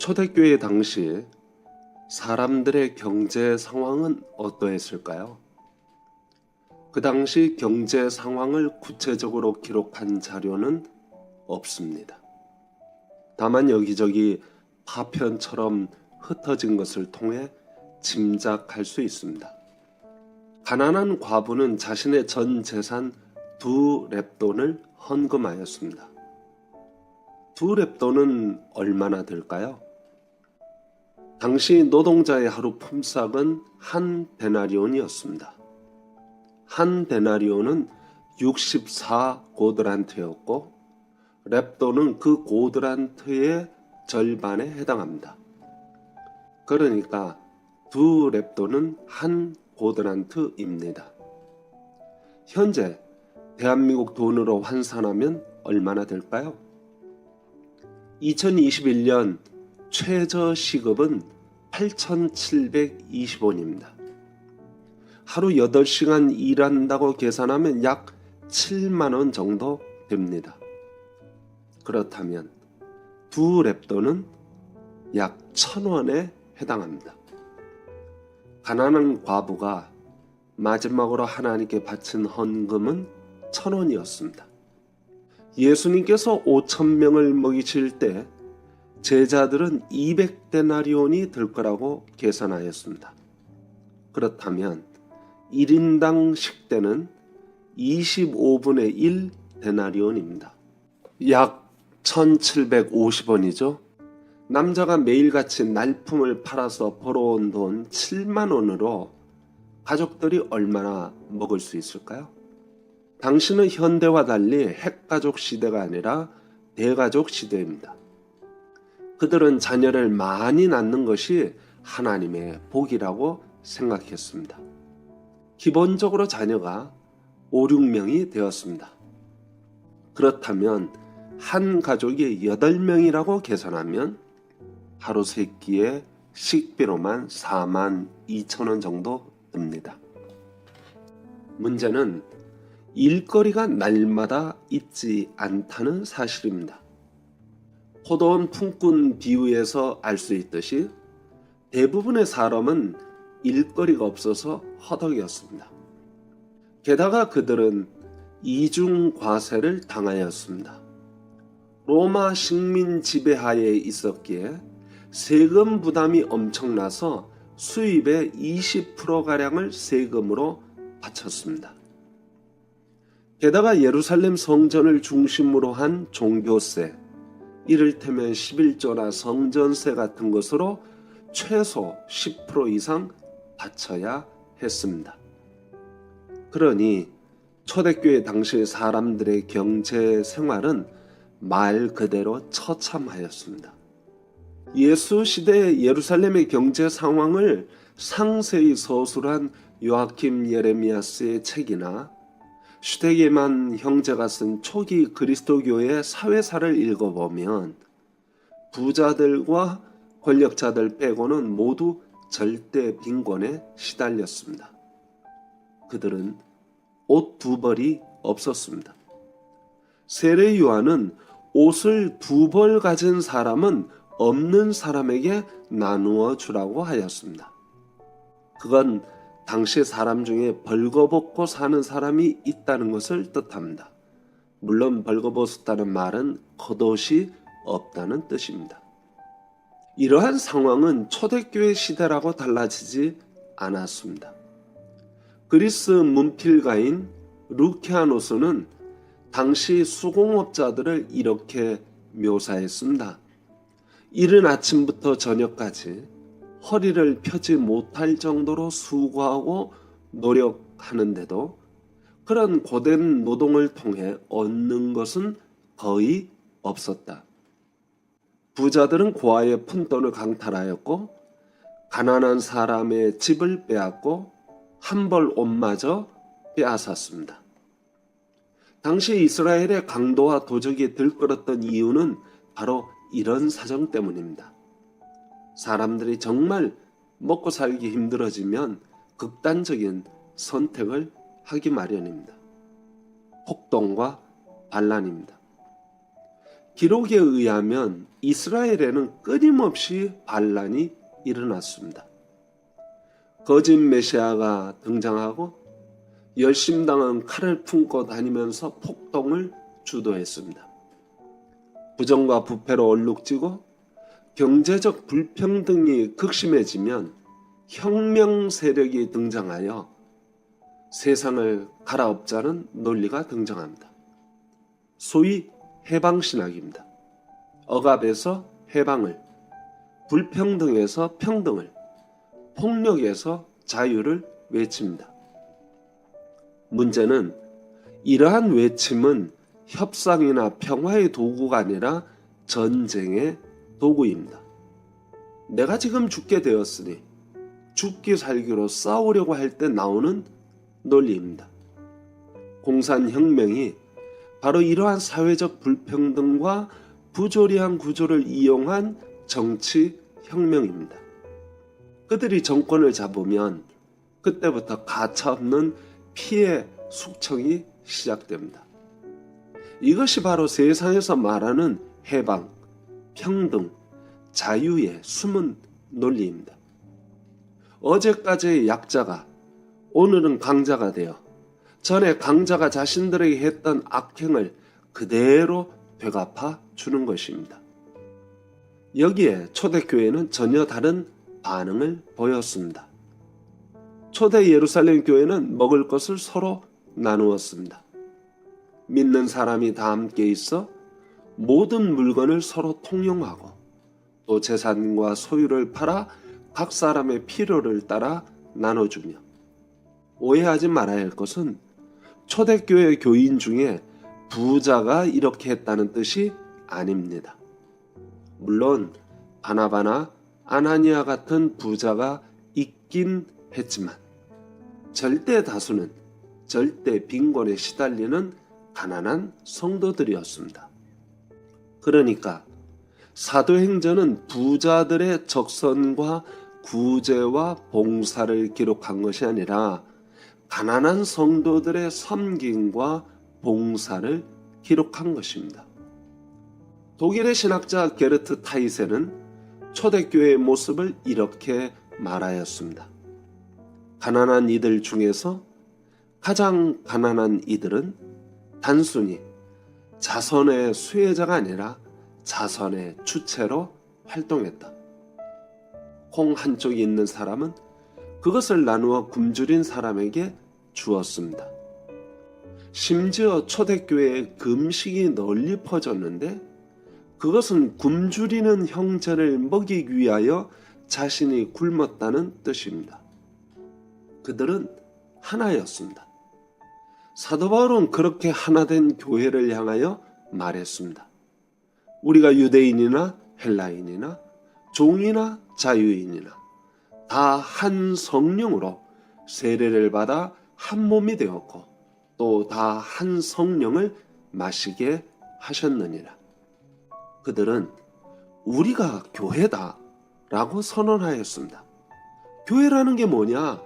초대교회 당시 사람들의 경제 상황은 어떠했을까요? 그 당시 경제 상황을 구체적으로 기록한 자료는 없습니다. 다만 여기저기 파편처럼 흩어진 것을 통해 짐작할 수 있습니다. 가난한 과부는 자신의 전 재산 2렙돈을 헌금하였습니다. 2렙돈은 얼마나 될까요? 당시 노동자의 하루 품삯은 한 데나리온이었습니다. 한 데나리온은 64고드란트였고 렙돈은 그 고드란트의 절반에 해당합니다. 그러니까 2렙돈은 한 고드란트입니다. 현재 대한민국 돈으로 환산하면 얼마나 될까요? 2021년 최저 시급은 8,720원입니다. 하루 8시간 일한다고 계산하면 약 7만원 정도 됩니다. 그렇다면 2렙돈은 약 1,000원에 해당합니다. 가난한 과부가 마지막으로 하나님께 바친 헌금은 1,000원이었습니다. 예수님께서 5,000명을 먹이실 때 제자들은 200데나리온이 될 거라고 계산하였습니다. 그렇다면 1인당 식대는 25분의 1 데나리온입니다. 약 1,750원이죠. 남자가 매일같이 날품을 팔아서 벌어온 돈 7만 원으로 가족들이 얼마나 먹을 수 있을까요? 당시는 현대와 달리 핵가족 시대가 아니라 대가족 시대입니다. 그들은 자녀를 많이 낳는 것이 하나님의 복이라고 생각했습니다. 기본적으로 자녀가 5, 6명이 되었습니다. 그렇다면 한 가족이 8명이라고 계산하면 하루 3끼에 식비로만 42,000원 정도 듭니다. 문제는 일거리가 날마다 있지 않다는 사실입니다. 포도원 품꾼 비유에서 알 수 있듯이 대부분의 사람은 일거리가 없어서 허덕이었습니다. 게다가 그들은 이중 과세를 당하였습니다. 로마 식민 지배하에 있었기에 세금 부담이 엄청나서 수입의 20%가량을 세금으로 바쳤습니다. 게다가 예루살렘 성전을 중심으로 한 종교세, 이를테면 11조나 성전세 같은 것으로 최소 10% 이상 바쳐야 했습니다. 그러니 초대교회 당시 사람들의 경제 생활은 말 그대로 처참하였습니다. 예수 시대의 예루살렘의 경제 상황을 상세히 서술한 요아킴 예레미야스의 책이나 슈테게만 형제가 쓴 초기 그리스도교의 사회사를 읽어보면 부자들과 권력자들 빼고는 모두 절대 빈곤에 시달렸습니다. 그들은 옷 2벌이 없었습니다. 세례 요한은 옷을 2벌 가진 사람은 없는 사람에게 나누어 주라고 하였습니다. 그건 당시 사람 중에 벌거벗고 사는 사람이 있다는 것을 뜻합니다. 물론 벌거벗었다는 말은 겉옷이 없다는 뜻입니다. 이러한 상황은 초대교회 시대라고 달라지지 않았습니다. 그리스 문필가인 루키아노스는 당시 수공업자들을 이렇게 묘사했습니다. 이른 아침부터 저녁까지 허리를 펴지 못할 정도로 수고하고 노력하는데도 그런 고된 노동을 통해 얻는 것은 거의 없었다. 부자들은 고아의 푼돈을 강탈하였고 가난한 사람의 집을 빼앗고 한 벌 옷마저 빼앗았습니다. 당시 이스라엘의 강도와 도적이 들끓었던 이유는 바로 이런 사정 때문입니다. 사람들이 정말 먹고 살기 힘들어지면 극단적인 선택을 하기 마련입니다. 폭동과 반란입니다. 기록에 의하면 이스라엘에는 끊임없이 반란이 일어났습니다. 거짓 메시아가 등장하고 열심당은 칼을 품고 다니면서 폭동을 주도했습니다. 부정과 부패로 얼룩지고 경제적 불평등이 극심해지면 혁명 세력이 등장하여 세상을 갈아엎자는 논리가 등장합니다. 소위 해방신학입니다. 억압에서 해방을, 불평등에서 평등을, 폭력에서 자유를 외칩니다. 문제는 이러한 외침은 협상이나 평화의 도구가 아니라 전쟁의 도구입니다. 내가 지금 죽게 되었으니 죽기 살기로 싸우려고 할 때 나오는 논리입니다. 공산혁명이 바로 이러한 사회적 불평등과 부조리한 구조를 이용한 정치혁명입니다. 그들이 정권을 잡으면 그때부터 가차없는 피해 숙청이 시작됩니다. 이것이 바로 세상에서 말하는 해방, 평등, 자유의 숨은 논리입니다. 어제까지의 약자가 오늘은 강자가 되어 전에 강자가 자신들에게 했던 악행을 그대로 되갚아 주는 것입니다. 여기에 초대교회는 전혀 다른 반응을 보였습니다. 초대 예루살렘 교회는 먹을 것을 서로 나누었습니다. 믿는 사람이 다 함께 있어 모든 물건을 서로 통용하고 또 재산과 소유를 팔아 각 사람의 필요를 따라 나눠주며, 오해하지 말아야 할 것은 초대교회 교인 중에 부자가 이렇게 했다는 뜻이 아닙니다. 물론 바나바나 아나니아 같은 부자가 있긴 했지만 절대 다수는 절대 빈곤에 시달리는 가난한 성도들이었습니다. 그러니까 사도행전은 부자들의 적선과 구제와 봉사를 기록한 것이 아니라 가난한 성도들의 섬김과 봉사를 기록한 것입니다. 독일의 신학자 게르트 타이센은 초대교회의 모습을 이렇게 말하였습니다. 가난한 이들 중에서 가장 가난한 이들은 단순히 자선의 수혜자가 아니라 자선의 주체로 활동했다. 콩 한쪽이 있는 사람은 그것을 나누어 굶주린 사람에게 주었습니다. 심지어 초대교회에 금식이 널리 퍼졌는데 그것은 굶주리는 형제를 먹이기 위하여 자신이 굶었다는 뜻입니다. 그들은 하나였습니다. 사도 바울은 그렇게 하나된 교회를 향하여 말했습니다. 우리가 유대인이나 헬라인이나 종이나 자유인이나 다 한 성령으로 세례를 받아 한 몸이 되었고 또 다 한 성령을 마시게 하셨느니라. 그들은 우리가 교회다 라고 선언하였습니다. 교회라는 게 뭐냐?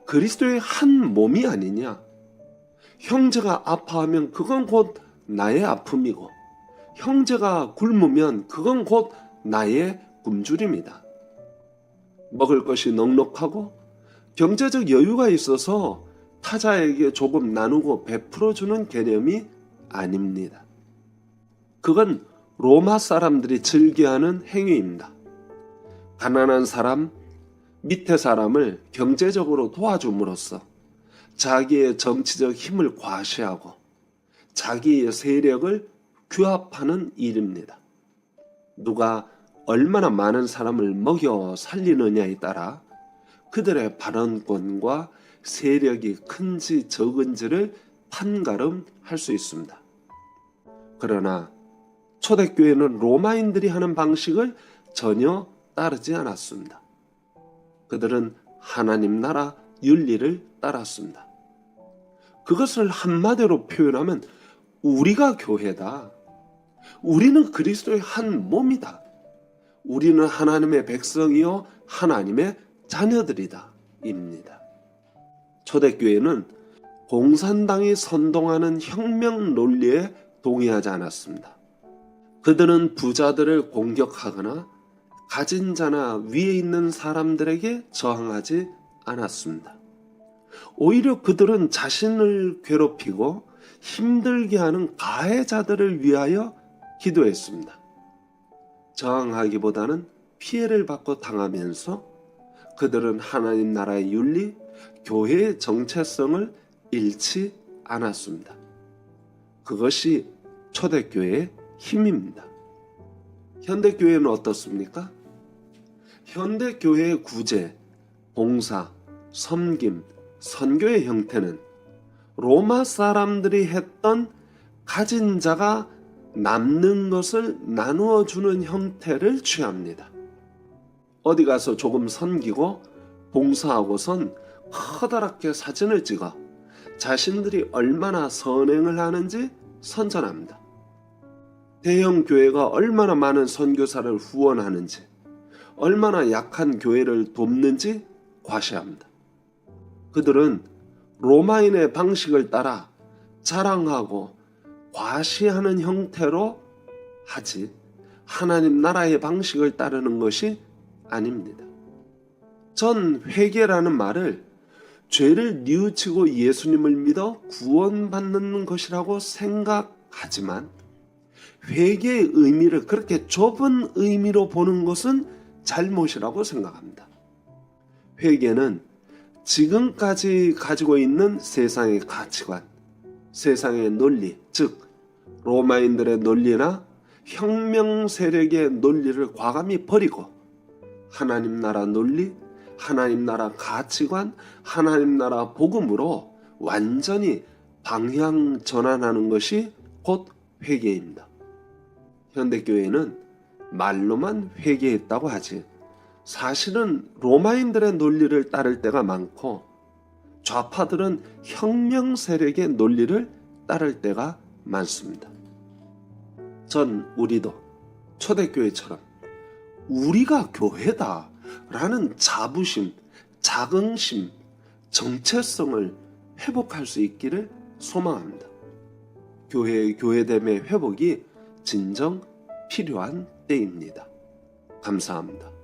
그리스도의 한 몸이 아니냐? 형제가 아파하면 그건 곧 나의 아픔이고 형제가 굶으면 그건 곧 나의 굶주림이다. 먹을 것이 넉넉하고 경제적 여유가 있어서 타자에게 조금 나누고 베풀어주는 개념이 아닙니다. 그건 로마 사람들이 즐겨하는 행위입니다. 가난한 사람, 밑에 사람을 경제적으로 도와줌으로써 자기의 정치적 힘을 과시하고 자기의 세력을 규합하는 일입니다. 누가 얼마나 많은 사람을 먹여 살리느냐에 따라 그들의 발언권과 세력이 큰지 적은지를 판가름할 수 있습니다. 그러나 초대교회는 로마인들이 하는 방식을 전혀 따르지 않았습니다. 그들은 하나님 나라 윤리를 따랐습니다. 그것을 한마디로 표현하면 우리가 교회다. 우리는 그리스도의 한 몸이다. 우리는 하나님의 백성이요 하나님의 자녀들이다 입니다. 초대교회는 공산당이 선동하는 혁명 논리에 동의하지 않았습니다. 그들은 부자들을 공격하거나 가진 자나 위에 있는 사람들에게 저항하지 않았습니다. 오히려 그들은 자신을 괴롭히고 힘들게 하는 가해자들을 위하여 기도했습니다. 저항하기보다는 피해를 받고 당하면서 그들은 하나님 나라의 윤리, 교회의 정체성을 잃지 않았습니다. 그것이 초대교회의 힘입니다. 현대교회는 어떻습니까? 현대교회의 구제, 봉사, 섬김, 선교의 형태는 로마 사람들이 했던 가진 자가 남는 것을 나누어 주는 형태를 취합니다. 어디 가서 조금 섬기고 봉사하고선 커다랗게 사진을 찍어 자신들이 얼마나 선행을 하는지 선전합니다. 대형 교회가 얼마나 많은 선교사를 후원하는지, 얼마나 약한 교회를 돕는지 과시합니다. 그들은 로마인의 방식을 따라 자랑하고 과시하는 형태로 하지 하나님 나라의 방식을 따르는 것이 아닙니다. 전 회개라는 말을 죄를 뉘우치고 예수님을 믿어 구원받는 것이라고 생각하지만 회개의 의미를 그렇게 좁은 의미로 보는 것은 잘못이라고 생각합니다. 회개는 지금까지 가지고 있는 세상의 가치관, 세상의 논리, 즉 로마인들의 논리나 혁명 세력의 논리를 과감히 버리고 하나님 나라 논리, 하나님 나라 가치관, 하나님 나라 복음으로 완전히 방향 전환하는 것이 곧 회개입니다. 현대교회는 말로만 회개했다고 하지 사실은 로마인들의 논리를 따를 때가 많고 좌파들은 혁명 세력의 논리를 따를 때가 많습니다. 우리도 초대교회처럼 우리가 교회다 라는 자부심, 자긍심, 정체성을 회복할 수 있기를 소망합니다. 교회의 교회됨의 회복이 진정 필요한 때입니다. 감사합니다.